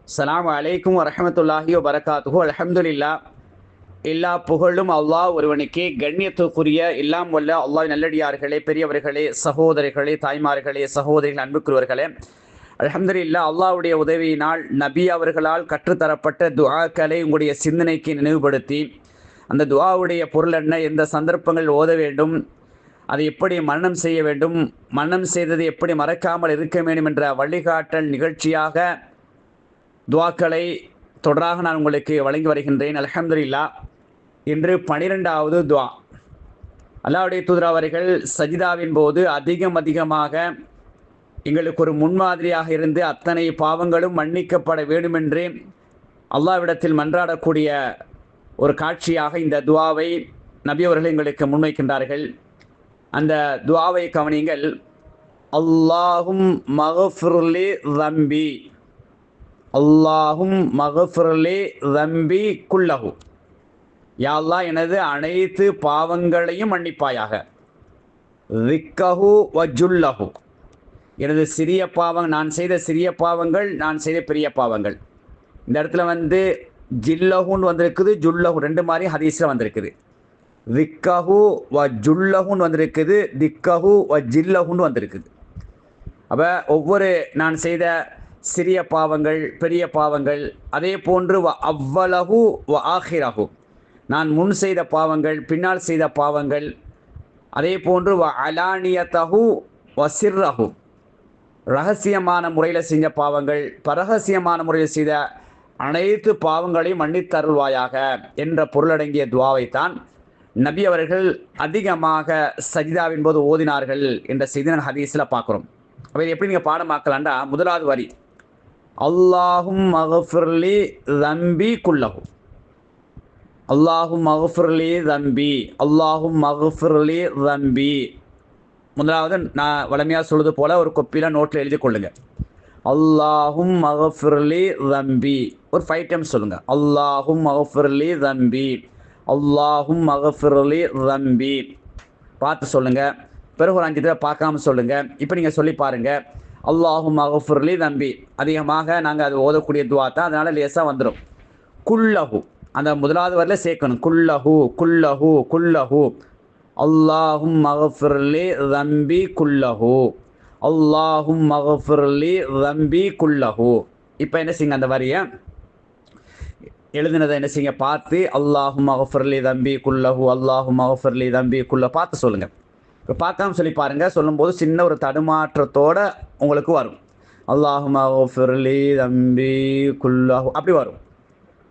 அஸ்ஸலாமு அலைக்கும் வரஹ்மத்துல்லாஹி வபரகாத்துஹு. அல்ஹம்துலில்லாஹ். எல்லா புகழும் அல்லாஹ் ஒருவனுக்கே. கண்ணியத்துக்குரிய எல்லாம் வல்ல அல்லாஹ் நல்லடியார்களே, பெரியவர்களே, சகோதரிகளே, தாய்மார்களே, சகோதரிகள், அன்புக்குரியவர்களே, அல்ஹம்துலில்லாஹ். அல்லாஹ்வுடைய உதவியினால் நபி அவர்களால் கற்றுத்தரப்பட்ட துஆக்களை உங்களுடைய சிந்தனைக்கு நினைவுபடுத்தி, அந்த துஆவுடைய பொருள் என்ன, எந்த சந்தர்ப்பங்கள் ஓத வேண்டும், அதை எப்படி மனனம் செய்ய வேண்டும், மனனம் செய்தது எப்படி மறக்காமல் இருக்க வேண்டும் என்ற வழிகாட்டல் நிகழ்ச்சியாக துஆக்களை தொடராக நான் உங்களுக்கு வழங்கி வருகின்றேன். அல்ஹம்துலில்லாஹ். இன்று 12வது துஆ. அல்லாஹ்வுடைய தூதர் அவர்கள் சஜிதாவின் போது அதிகமாக எங்களுக்கு ஒரு முன்மாதிரியாக இருந்து அத்தனை பாவங்களும் மன்னிக்கப்பட வேண்டுமென்று அல்லாஹ்விடத்தில் மன்றாடக்கூடிய ஒரு காட்சியாக இந்த துஆவை நபி அவர்கள் எங்களுக்கு முன்வைக்கின்றார்கள். அந்த துஆவை கவனியுங்கள். அல்லாஹும் மக்ஃபிர்லி ஸம்பி, அல்லாஹும் மக்ஃபிர்லி ஸம்பி குல்லஹு. யா அல்லாஹ், எனது அனைத்து பாவங்களையும் மன்னிப்பாயாக. ரிக்கஹு வஜுல்லஹு, எனது சிறிய பாவங்கள், நான் செய்த சிறிய பாவங்கள், நான் செய்த பெரிய பாவங்கள். இந்த இடத்துல ஜில்லஹுன்னு வந்திருக்குது, ஜுல்லஹு ரெண்டு மாதிரி ஹதீஸில் வந்திருக்குது. ரிக்கஹு வ ஜுல்லஹுன்னு வந்திருக்குது, திக்கஹு வ ஜில்லஹுன்னு வந்திருக்குது. அப்போ ஒவ்வொரு நான் செய்த சிறிய பாவங்கள், பெரிய பாவங்கள், அதே போன்று வ அவ்வலஹு வ ஆஹிரஹு, நான் முன் செய்த பாவங்கள், பின்னால் செய்த பாவங்கள், அதே போன்று வ அலானியத்தஹு வ சிர்ரஹு, ரகசியமான முறையில் செஞ்ச பாவங்கள், பரகசியமான முறையில் செய்த அனைத்து பாவங்களையும் மன்னித்தருள்வாயாக என்ற பொருளடங்கிய துஆவைத்தான் நபி அவர்கள் அதிகமாக சஜிதாவின் போது ஓதினார்கள் என்ற செய்தி ஹதீஸில் பார்க்குறோம். அப்போ இது எப்படி நீங்கள் பாடமாக்கலாண்டா, முதலாவது வரி அல்லாஹும் மக்ஃபிர்லி ஸம்பி குல்லஹு, அல்லாஹும் மக்ஃபிர்லி ஸம்பி, அல்லாஹும் மக்ஃபிர்லி ஸம்பி. முதலாவது நான் வளமையாக சொல்வது போல் ஒரு கொப்பியில் நோட்டில் எழுதி கொள்ளுங்கள். அல்லாஹும் மக்ஃபிர்லி ஸம்பி ஒரு 5 டைம்ஸ் சொல்லுங்கள். அல்லாஹும் மக்ஃபிர்லி ஸம்பி, அல்லாஹும் மக்ஃபிர்லி ஸம்பி. பார்த்து சொல்லுங்கள். பிறகு ஒரு 5 தடவை பார்க்காம சொல்லுங்கள். இப்போ நீங்கள் சொல்லி பாருங்கள். அல்லாஹும் மக்ஃபிர்லி ஸம்பி அதிகமாக நாங்கள் அது ஓதக்கூடிய துஆ தான், அதனால் லேசாக வந்துடும். குல்லஹு, அந்த முதலாவது வரையில் சேர்க்கணும். குல்லஹு குல்லஹு குல்லஹு, அல்லாஹும் மக்ஃபிர்லி ஸம்பி குல்லஹு, அல்லாஹும் மக்ஃபிர்லி ஸம்பி குல்லஹு. இப்போ என்ன செய்யுங்க, அந்த வரியை எழுதினதை என்ன செய்யுங்க பார்த்து அல்லாஹும் மக்ஃபிர்லி ஸம்பி குல்லஹு, அல்லாஹும் மக்ஃபிர்லி ஸம்பி குல்லஹு பார்த்து சொல்லுங்கள். இப்போ பார்க்காம சொல்லி பாருங்கள். சொல்லும்போது சின்ன ஒரு தடுமாற்றத்தோடு உங்களுக்கு வரும். அல்லாஹும் மக்ஃபிர்லி ஸம்பி குல்லஹு அப்படி வரும்.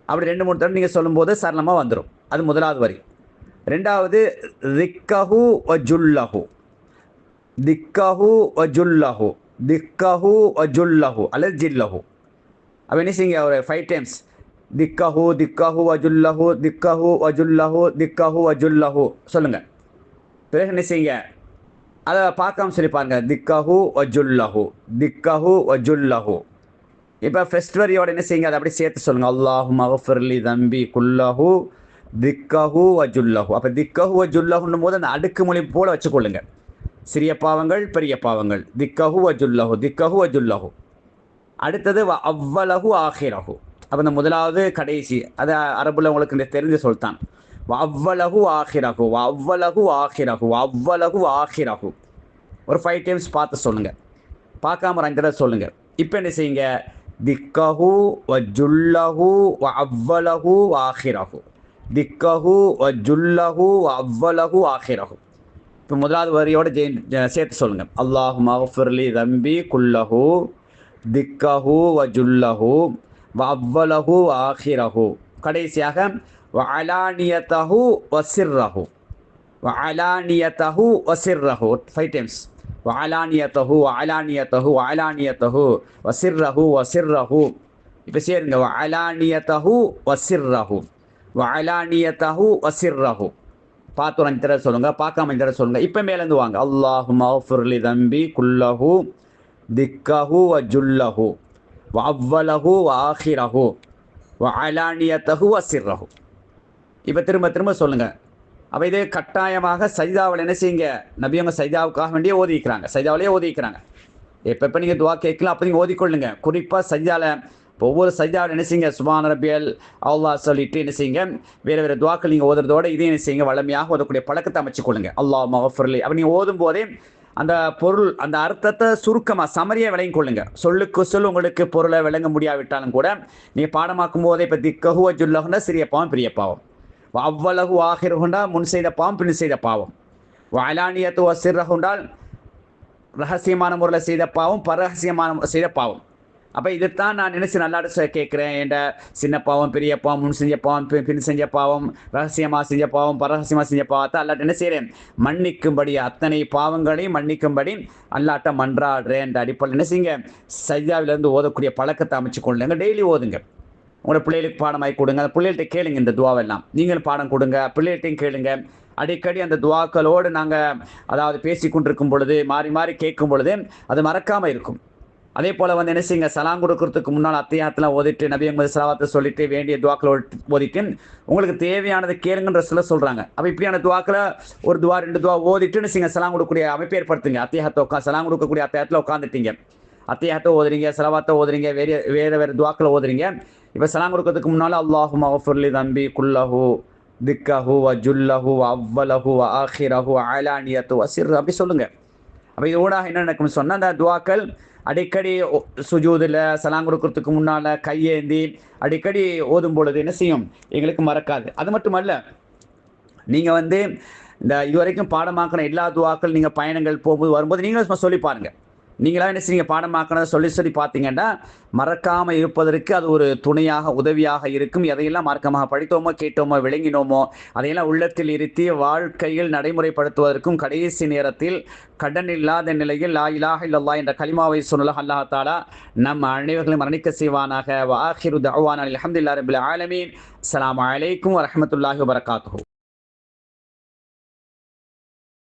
அப்படி 2-3 தடவை நீங்கள் சொல்லும்போது சரளமாக வந்துடும். அது முதலாவது வரி. ரெண்டாவது திக்கஹு வ ஜுல்லஹு, திக்கஹு வ ஜுல்லஹு, திக்கஹு வ ஜுல்லஹு அல்லது ஜில்லஹு. அப்போ என்ன செய்யுங்க, ஒரு 5 டைம்ஸ் திக்கஹு திக்கஹு வ ஜுல்லஹு, திக்கஹு வ ஜுல்லஹு, திக்கஹு வ ஜுல்லஹு சொல்லுங்கள். பிறகு என்ன செய்யுங்க, அதை பார்க்காம சொல்லி பாருங்கள். திக்கஹு வ ஜுல்லஹு, திக்கஹு வ ஜுல்லஹு. இப்போ ஃபர்ஸ்ட் வரியோட என்ன செய்யுங்க, அதை அப்படி சேர்த்து சொல்லுங்கள். அல்லாஹும் மக்ஃபிர்லி ஸம்பி குல்லஹு, திக்கஹு வ ஜுல்லஹு. அப்போ திக்கஹு வ ஜுல்லஹுன்னும் போது அந்த அடுக்குமொழி போல் வச்சுக்கொள்ளுங்க. சிறிய பாவங்கள், பெரிய பாவங்கள், திக்கஹு வ ஜுல்லஹு, திக்கஹு வ ஜுல்லஹு. அடுத்தது வ அவ்வலஹு ஆஹிரஹு. அப்போ இந்த முதலாவது கடைசி, அது அரபுல உங்களுக்கு இந்த தெரிஞ்ச சொல்தான். வ அவ்வலஹு ஆஹிரஹு, வ அவ்வலஹு ஆஹிரஹு, வ அவ்வலஹு ஆஹிரஹு ஒரு 5 டைம்ஸ் பார்த்து சொல்லுங்கள். பார்க்காம ஒரு 5 தடவை சொல்லுங்கள். இப்போ என்ன செய்யுங்க, திக்கஹு வ ஜுல்லஹு வ அவ்வலஹு ஆஹிரஹு, திக்கஹு வ ஜுல்லஹு வ அவ்வலஹு ஆஹிரஹு. இப்போ முதலாவது வரியோடு சேர்த்து சொல்லுங்கள். அல்லாஹும் மக்ஃபிர்லி ஸம்பி குல்லஹு, திக்கஹு வ ஜுல்லஹு வ அவ்வலஹு ஆஹிரஹு. கடைசியாக வ அலானியத்தஹு வ சிர்ரஹு, வ அலானியத்தஹு வ சிர்ரஹு 5 டைம்ஸ். வ அலானியத்தஹு வ அலானியத்தஹு வ அலானியத்தஹு வ சிர்ரஹு வ சிர்ரஹு. இப்போ சேருங்க. வ அலானியத்தஹு வ சிர்ரஹு, வ அலானியத்தஹு வ சிர்ரஹு. பார்த்து ஒரு 5 தடவை சொல்லுங்கள். பார்க்காம 5 தடவை சொல்லுங்கள். இப்போ மேலேருந்து வாங்க. அல்லாஹும் மக்ஃபிர்லி ஸம்பி குல்லஹு, திக்கஹு வ ஜுல்லஹு வ அவ்வலஹு வ ஆஹிரஹு வ அலானியத்தஹு வ சிர்ரஹு. இப்போ திரும்ப சொல்லுங்கள். அப்போ இதே கட்டாயமாக சஜிதாவில் என்ன செய்யுங்க, நபியவங்க சஜிதாவுக்காக வேண்டியே ஓதிக்கிறாங்க, சஜிதாவிலேயே ஓதிக்கிறாங்க. எப்போ நீங்கள் துவா கேட்கலாம் அப்போ நீங்கள் ஓதிக்கொள்ளுங்க. குறிப்பாக சஜிதாவில் இப்போ ஒவ்வொரு சஜ்ஜாவில் என்ன செய்யுங்க, சுப்ஹான ரப்பியல் அல்லாஹ் சொல்லிட்டு என்ன செய்யுங்க, வேறு வேறு துவாக்கள் நீங்கள் ஓதுறதோட இதையும் என்ன செய்யுங்க, வளமையாக ஓதக்கூடிய பழக்கத்தை அமைச்சுக்கொள்ளுங்க. அல்லாஹ் மகஃபிர்லி அப்போ நீங்கள் ஓதும் போதே அந்த பொருள் அந்த அர்த்தத்தை சுருக்கமாக சமரியாக விளங்கி கொள்ளுங்க. சொல்லுக்கு சொல் உங்களுக்கு பொருளை விளங்க முடியாவிட்டாலும் கூட நீங்கள் பாடமாக்கும் போதே இப்போ திக்கஹு வஜுல்லஹுன்னா சிறிய பாவம் பெரிய பாவம், அவ்வளகு ஆகிருகுண்டா முன் செய்த பாவம் பின் செய்த பாவம், அலானியத்து வசிர்ரகுண்டால் ரகசியமான முறையில் செய்த பாவம் பரகசியமான செய்த பாவம். அப்போ இதைத்தான் நான் நினைச்சு நல்லாட்டு கேட்குறேன். என்ற சின்ன பாவம் பெரிய பாவம் முன் செஞ்ச பாவம் பின் செஞ்ச பாவம் ரகசியமாக செஞ்ச பாவம் பரகசியமாக செஞ்ச பாவத்தை அல்லாட்ட என்ன செய்கிறேன், மன்னிக்கும்படி அத்தனை பாவங்களையும் மன்னிக்கும்படி அல்லாட்ட மன்றாடுறேன் என்ற அடிப்படையில் என்ன செய்யுங்க, சஜ்ஜாவிலேருந்து ஓதக்கூடிய பழக்கத்தை அமைச்சு கொள்ளுங்க. டெய்லி ஓதுங்க. உங்களோட பிள்ளைகளுக்கு பாடமாகி கொடுங்க. அந்த பிள்ளைகள்கிட்ட கேளுங்க, இந்த துவாவெல்லாம் நீங்களும் பாடம் கொடுங்க, பிள்ளைகள்ட்டையும் கேளுங்க. அடிக்கடி அந்த துவாக்களோடு நாங்கள் அதாவது பேசி கொண்டிருக்கும் பொழுது மாறி மாறி கேட்கும் பொழுது அது மறக்காமல் இருக்கும். அதே போல் வந்து என்ன செய்யுங்க, சலாம் கொடுக்கறதுக்கு முன்னால் அத்தியாயத்தில் ஓதிட்டு நபி முகமது ஸல்லல்லாஹு சொல்லிட்டு வேண்டிய துவாக்களை ஓதிட்டு உங்களுக்கு தேவையானதை கேளுங்கன்ற சொல்கிறாங்க. அப்போ இப்படியான துவாக்களை ஒரு துவா 2 துவா ஓதிட்டு என்ன செய்யுங்க, சலாம் கொடுக்கக்கூடிய அமைப்பு ஏற்படுத்துங்க. அத்தியாயத்தை சலாம் கொடுக்கக்கூடிய அத்தியாயத்தில் உட்காந்துட்டீங்க, அத்தியாயத்தை ஓதுறீங்க, ஸலவாத்தை ஓதுறீங்க, வேறு துவாக்களை ஓதுறீங்க. இப்போ சலாம் கொடுக்கறதுக்கு முன்னால் அல்லாஹும்ம மக்ஃபிர்லி தம்பி குல்லஹு திக்கஹு வ ஜுல்லஹு வ அவ்வலஹு வ ஆஹிரஹு வ அலானியத்து வ சிர் அப்படி சொல்லுங்கள். அப்போ இது ஊடாக என்ன நடக்கும்னு சொன்னால் அந்த துவாக்கள் அடிக்கடி சுஜூதில் சலாம் கொடுக்கறதுக்கு முன்னால் கையேந்தி அடிக்கடி ஓதும் பொழுது என்ன செய்யும், எங்களுக்கு மறக்காது. அது மட்டுமல்ல, நீங்கள் வந்து இந்த இதுவரைக்கும் பாடமாக்கின எல்லா துவாக்கள் நீங்கள் பயணங்கள் போகும்போது வரும்போது நீங்களும் சொல்லி பாருங்கள். நீங்களாக என்ன செய்யுங்க, பாடமாக்கினதை சொல்லி பார்த்தீங்கன்னா மறக்காமல் இருப்பதற்கு அது ஒரு துணையாக உதவியாக இருக்கும். எதையெல்லாம் மார்க்கமாக படித்தோமோ கேட்டோமோ விளங்கினோமோ அதையெல்லாம் உள்ளத்தில் இருத்தி வாழ்க்கையில் நடைமுறைப்படுத்துவதற்கும் கடைசி நேரத்தில் கடன் இல்லாத நிலையில் லா இலாஹ இல்லல்லாஹ் என்ற கலிமாவை சொன்னலாக அல்லாஹ் தஆலா நம் அனைவர்களையும் மரணிக்க செய்வானாக. வ ஆகிரு தஅவானா அல்ஹம்துலில்லாஹி ரப்பில் ஆலமீன். அஸ்ஸலாமு அலைக்கும் வரஹ்மத்துல்லாஹி வபரகாத்துஹு.